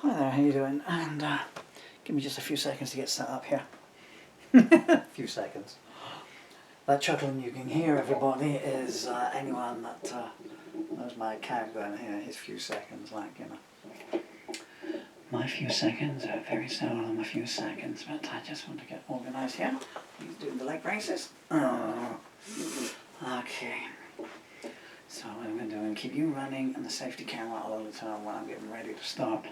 Hi there, how you doing? And give me just a few seconds to get set up here. A few seconds. That chuckling you can hear, everybody, is anyone that knows my cat going here, his few seconds, like, you know. My few seconds are very seldom a few seconds, but I just want to get organised here. He's doing the leg braces. Oh. Okay. So what I'm going to do is keep you running and the safety camera all the time when I'm getting ready to start.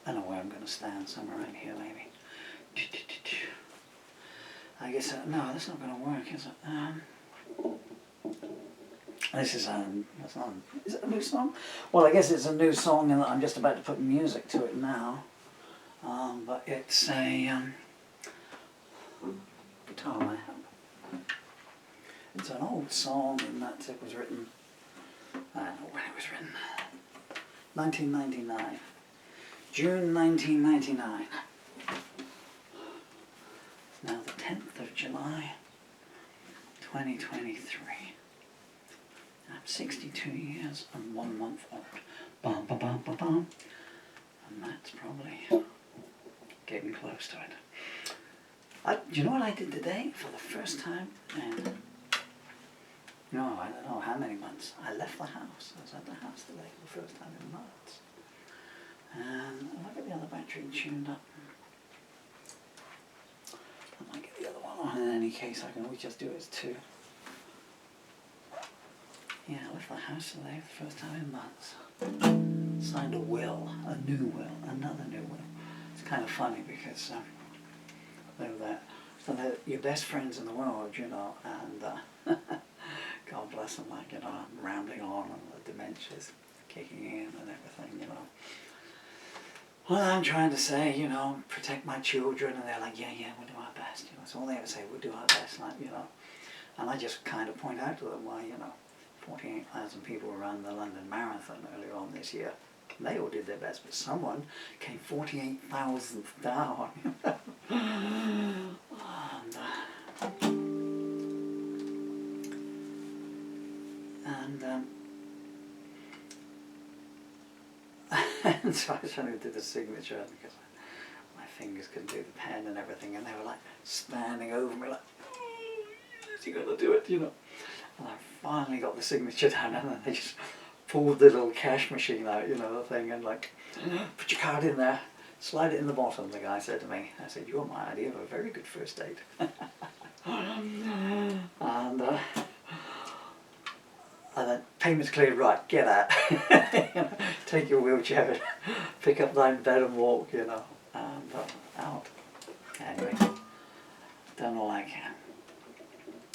I know where I'm going to stand, somewhere around here maybe. I guess, no, that's not going to work, is it? This is is it a new song? Well, I guess it's a new song and I'm just about to put music to it now. But it's a guitar I have. It's an old song in that it was written, I don't know when it was written, 1999. June 1999. It's now the 10th of July, 2023. I'm 62 years and 1 month old. Bum, bum, bum, bum, bum. And that's probably getting close to it. Do you know what I did today for the first time? And no, I don't know how many months. I left the house. I was at the house today for the first time in months. And I might get the other battery tuned up. I might get the other one on. In any case, I can always just do it as two. Yeah, I left the house today for the first time in months. Signed a will, a new will, another new will. It's kind of funny because they're your best friends in the world, you know, and God bless them, like, you know, I'm rambling on and the dementia's kicking in and everything, you know. Well, I'm trying to say, you know, protect my children, and they're like, yeah, we'll do our best, you know. That's all they ever say, we'll do our best, like, you know. And I just kind of point out to them why, you know, 48,000 people ran the London Marathon earlier on this year. They all did their best, but someone came 48,000th down. And so I was trying to do the signature because my fingers couldn't do the pen and everything, and they were like standing over me like, oh, yes, you got to do it, you know. And I finally got the signature down, and then they just pulled the little cash machine out, you know, the thing, and like, put your card in there, slide it in the bottom, the guy said to me. I said, you're my idea of a very good first date. And then payments cleared, right, get out. You know, take your wheelchair, pick up thine bed and walk, you know, and out. Anyway, done all I can.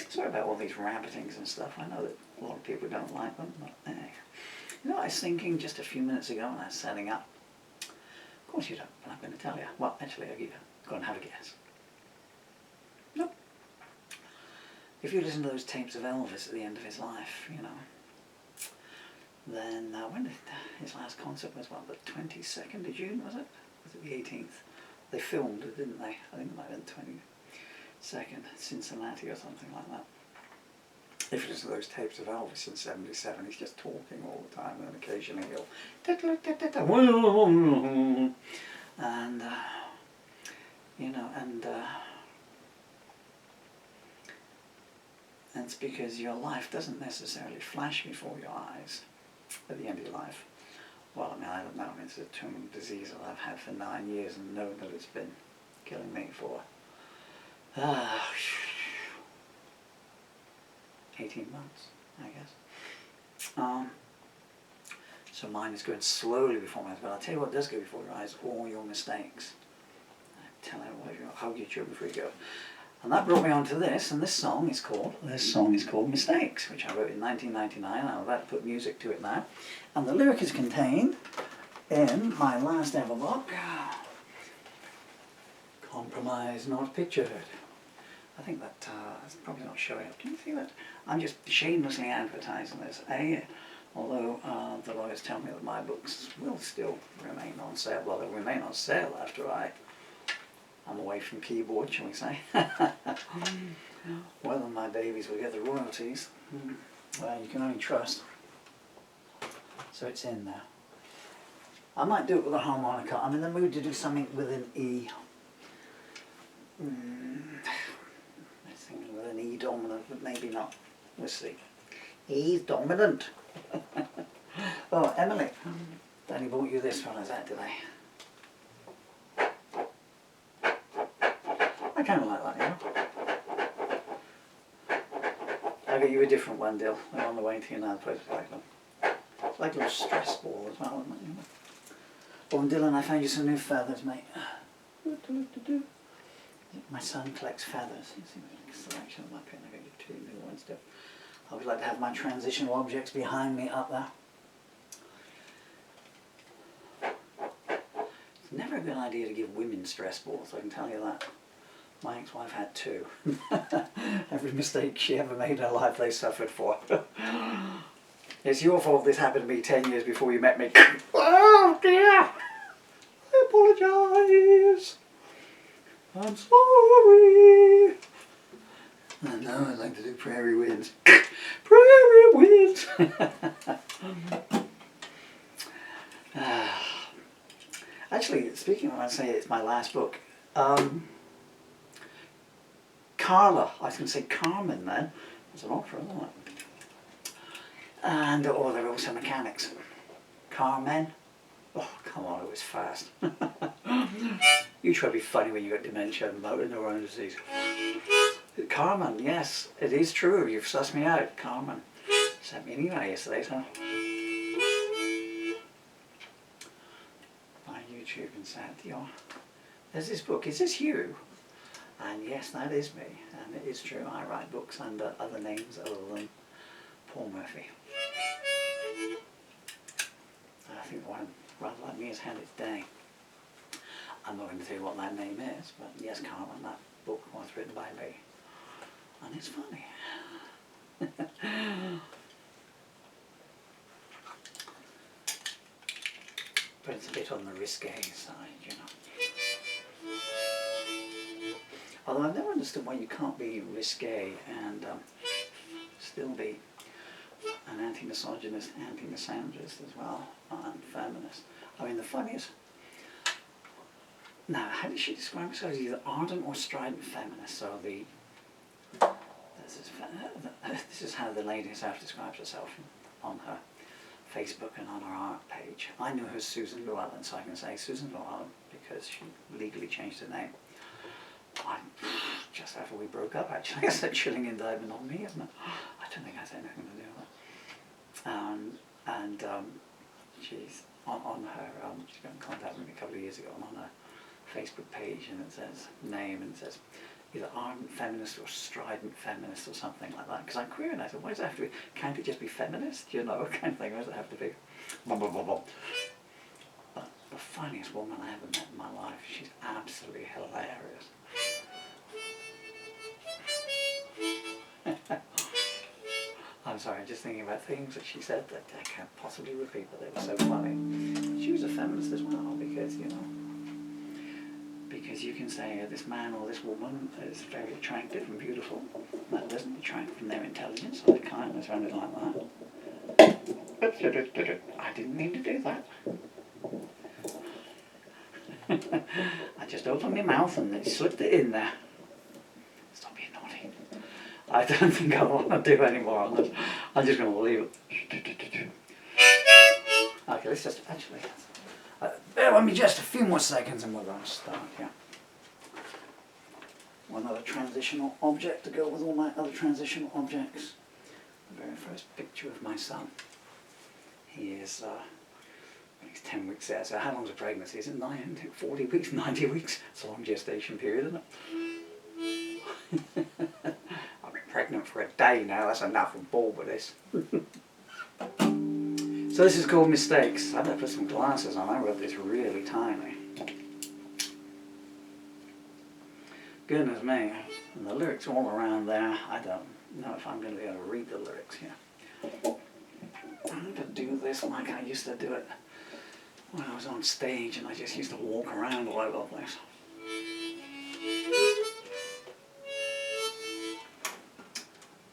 Sorry about all these rabbitings and stuff. I know that a lot of people don't like them, but anyway. You know, I was thinking just a few minutes ago when I was setting up. Of course you don't, but I'm going to tell you. Well, actually, I'll give you. Go and have a guess. Nope. If you listen to those tapes of Elvis at the end of his life, you know, then when did his last concert was, what, the 22nd of June, was it? Was it the 18th? They filmed it, didn't they? I think it might have been 22nd, Cincinnati or something like that. If you listen to those tapes of Elvis in 77, he's just talking all the time, and occasionally he'll and you know, and it's because your life doesn't necessarily flash before your eyes at the end of your life. Well, I mean, I don't know. I mean, it's a terminal disease that I've had for 9 years and know that it's been killing me for 18 months, I guess. So mine is going slowly before my eyes, but I'll tell you what does go before your eyes, all your mistakes. I tell you what, hug your children before you go. And that brought me on to this, and this song is called Mistakes, which I wrote in 1999. I'm about to put music to it now. And the lyric is contained in my last ever book, Compromise Not Pictured. I think that it's probably not showing up. Can you see that? I'm just shamelessly advertising this. Although the lawyers tell me that my books will still remain on sale. Well, they'll remain on sale after I'm away from keyboard, shall we say. Whether my babies will get the royalties, well, you can only trust. So it's in now. I might do it with a harmonica. I'm in the mood to do something with an E. Let's think with an E dominant, but maybe not. We'll see. E's dominant. Oh, Emily, Danny bought you this one, is that, did I? I kind of like that, you know. I'll get you a different one, Dill. I'm on the way to you now, place like them. It's like a little stress ball as well, isn't it? You know? Oh, and Dylan, I found you some new feathers, mate. My son collects feathers. You see the selection of my pen. I got you 2 new ones, Dill. I would like to have my transitional objects behind me up there. It's never a good idea to give women stress balls, I can tell you that. My ex-wife had 2. Every mistake she ever made in her life they suffered for. It's your fault this happened to me 10 years before you met me. Oh dear! I apologise. I'm sorry. I know I'd like to do Prairie Winds. Prairie Winds! Actually, speaking of, I'd say it's my last book. Carla, I was going to say Carmen then. It's an opera, isn't it? And, oh, they're also mechanics. Carmen. Oh, come on, it was fast. You try to be funny when you got dementia and motor neuron disease. Carmen, yes, it is true. You've sussed me out. Carmen sent me an email yesterday, so my YouTube and said, "Yo, there's this book. Is this you?" And yes, that is me. And it is true. I write books under other names other than Paul Murphy. And I think the one rather like me has had its day. I'm not going to tell you what that name is, but yes, Carmen, that book was written by me. And it's funny. But it's a bit on the risque side, you know. Although I've never understood why you can't be risque and still be an anti-misogynist, anti-misandrist as well, and feminist. I mean, the funniest. Now, how does she describe herself? Either ardent or strident feminist. So this is how the lady herself describes herself on her Facebook and on her art page. I knew her as Susan Llewellyn, so I can say Susan Llewellyn because she legally changed her name. Just after we broke up, actually, it's a chilling indictment on me, isn't it? I don't think I had anything to do with it. She's on her, she got in contact with me a couple of years ago, and on her Facebook page, and it says name, and it says either ardent feminist or strident feminist or something like that. Because I'm queer, and I said, why does it have to be? Can't it just be feminist? You know, kind of thing. Why does it have to be? Blah, blah, blah, blah. But the funniest woman I ever met in my life. She's absolutely hilarious. I'm sorry, I'm just thinking about things that she said that I can't possibly repeat, but they were so funny. She was a feminist as well, because, you know, because you can say this man or this woman is very attractive and beautiful. That doesn't detract from their intelligence or their kindness or anything like that. I didn't mean to do that. I just opened my mouth and it slipped it in there. Stop being naughty. I don't think I want to do any more on this. I'm just going to leave it. Okay, let's just actually bear with me just a few more seconds and we're going to start here. One other transitional object to go with all my other transitional objects. The very first picture of my son. He is he's 10 weeks there. So how long's a pregnancy? Is it 40 weeks, 90 weeks? It's a long gestation period, isn't it? I've been pregnant for a day now. That's enough. I'm bored with this. So this is called Mistakes. I better put some glasses on. I wrote this really tiny. Goodness me. And the lyrics all around there. I don't know if I'm going to be able to read the lyrics here. I'm going to do this like I used to do it when I was on stage and I just used to walk around all over the place.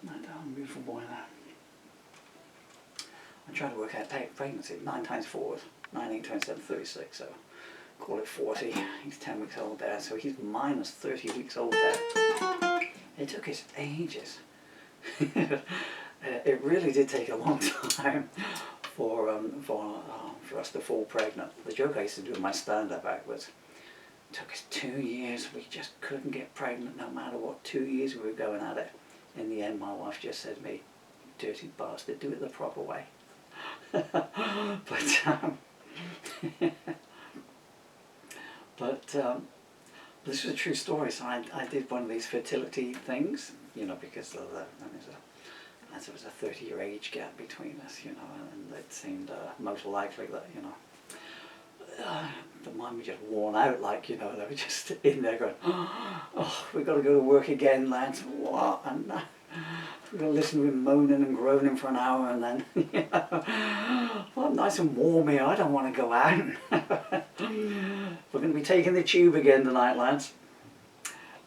My darling beautiful boy there. I trying to work out pregnancy. 9 times 4 is 9, 8, 27, 36. So call it 40. He's 10 weeks old there. So he's minus 30 weeks old there. It took us ages. It really did take a long time for us to fall pregnant. The joke I used to do in my stand-up act was, it took us 2 years. We just couldn't get pregnant no matter what. 2 years we were going at it. In the end, my wife just said to me, "Dirty bastard, do it the proper way." But this is a true story. So I did one of these fertility things, you know, because of there was a 30-year age gap between us, you know, and it seemed most likely that, you know, the mum was just worn out, like, you know, they were just in there going, "Oh, we've got to go to work again, lads." What? And we're going to listen to him moaning and groaning for an hour, and then, you know, "Well, I'm nice and warm here, I don't want to go out." We're going to be taking the tube again tonight, lads.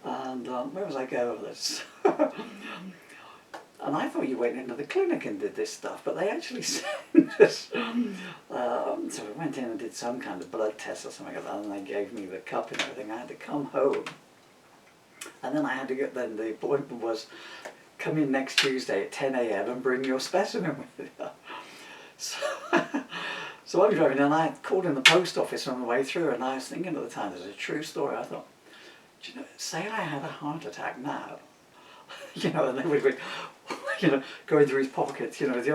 And where was I going with this? And I thought you went into the clinic and did this stuff, but they actually sent us. So we went in and did some kind of blood test or something like that, and they gave me the cup and everything. I had to come home, and then I had to get. Then the appointment was, come in next Tuesday at 10 a.m. and bring your specimen with you. So I was driving, and I had called in the post office on the way through, and I was thinking at the time, this is a true story. I thought, do you know, say I had a heart attack now. You know, and they would be, you know, going through his pockets, you know, is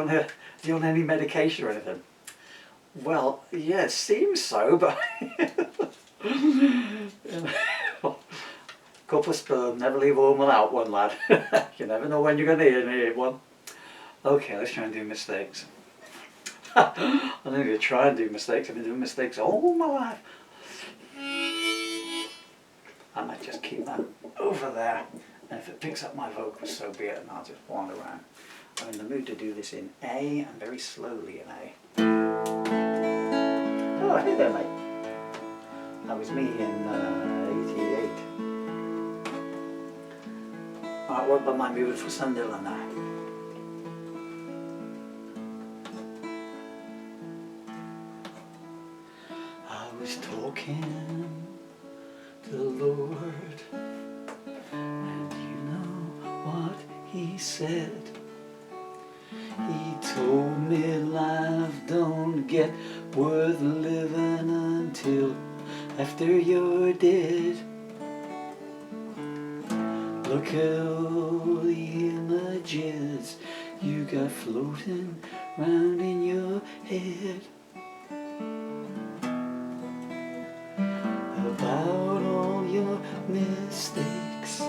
he on any medication or anything? Well, yeah, it seems so, but cup of sperm, never leave home without one, lad. You never know when you're going to need one. Okay, let's try and do mistakes. I don't need to try and do mistakes. I've been doing mistakes all my life. I might just keep that over there. And if it picks up my vocals, so be it, and I'll just wander around. I'm in the mood to do this in A, and very slowly in A. Oh, hey there, mate. That was me in 88. Alright, what about my beautiful son Dylan now? I was talking to the Lord, and you know what he said. He told me life don't get worth living until after you're dead. Look at all the images you got floating round in your head about all your mistakes.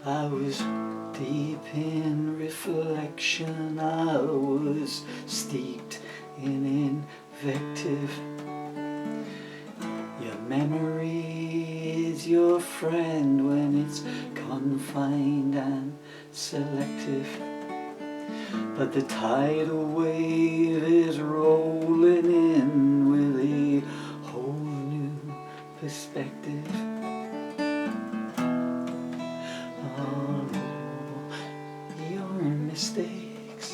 I was deep in reflection, I was steeped in invective. Your memory is your friend when it's confined and selective. But the tidal wave is rolling in with a whole new perspective. Mistakes.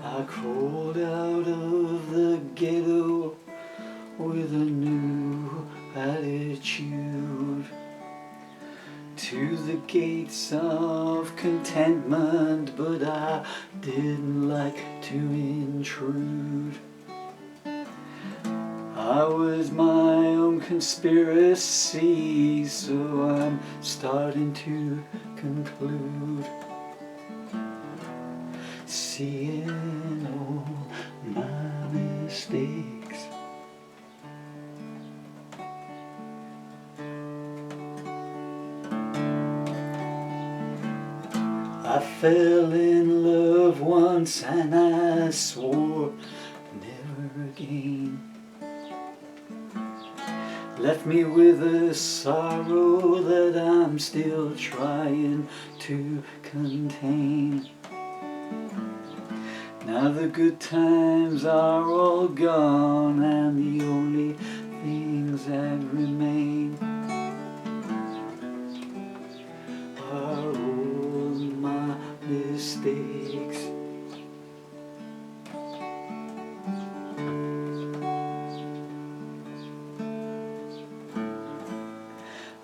I crawled out of the ghetto with a new attitude to the gates of contentment, but I didn't like to intrude. I was my own conspiracy, so I'm starting to conclude, seeing all my mistakes. I fell in love once and I swore never again. Left me with a sorrow that I'm still trying to contain. Now the good times are all gone, and the only things that remain are all my mistakes.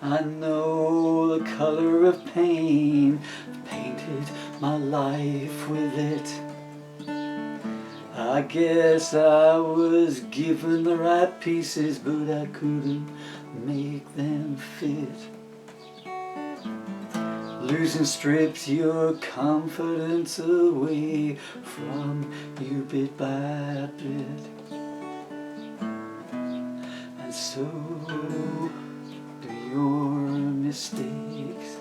I know the color of pain, I've painted my life with it. I guess I was given the right pieces, but I couldn't make them fit. Losing strips your confidence away from you bit by bit. And so do your mistakes.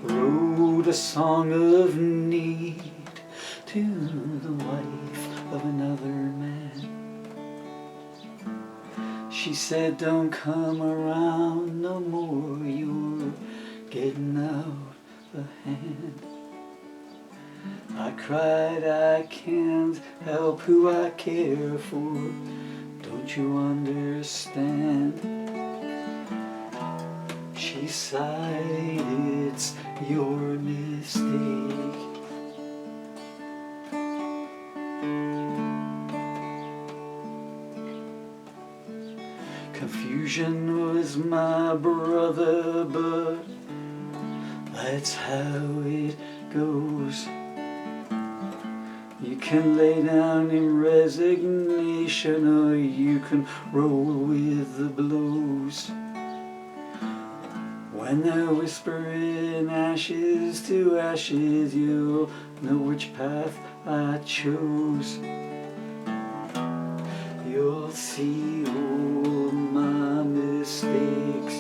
Wrote a song of need to the wife of another man. She said, don't come around no more, you're getting out of hand. I cried, I can't help who I care for, don't you understand? She sighed, it's your mistake. Confusion was my brother, but that's how it goes. You can lay down in resignation, or you can roll with the blows. When they're whispering ashes to ashes, you'll know which path I chose. You'll see all my mistakes.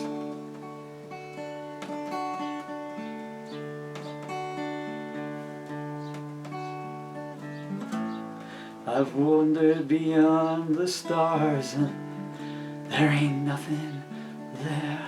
I've wandered beyond the stars, and there ain't nothing there.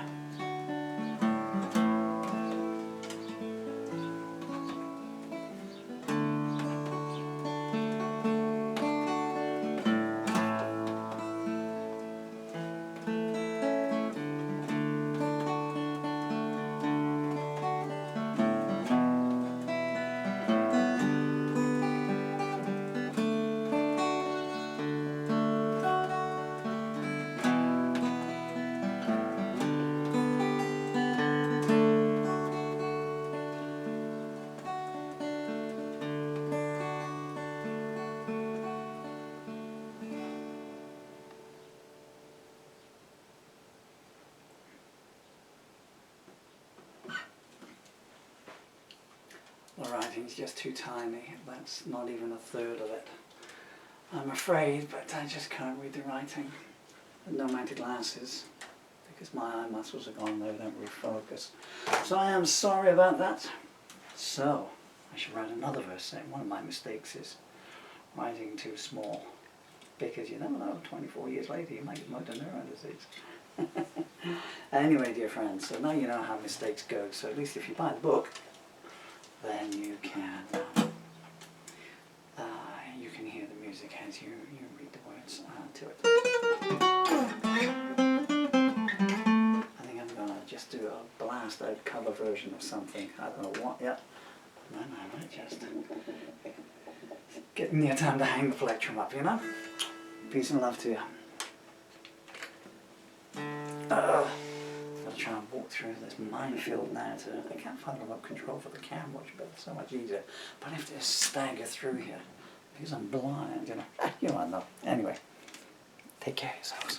The writing's just too tiny, that's not even a third of it. I'm afraid, but I just can't read the writing. With no mounted glasses, because my eye muscles are gone, they don't refocus. So I am sorry about that. So, I should write another verse. One of my mistakes is writing too small, because you never know, 24 years later you might get motor neuron disease. Anyway, dear friends, so now you know how mistakes go, so at least if you buy the book, then you can hear the music as you read the words to it. I think I'm going to just do a blast out cover version of something. I don't know what yet. No, just getting near time to hang the plectrum up, you know? Peace and love to you. I'll try and walk through this minefield now. I can't find the remote control for the camera, which would be so much easier. But I have to stagger through here because I'm blind, you know. You know, I know. Anyway, take care of yourselves.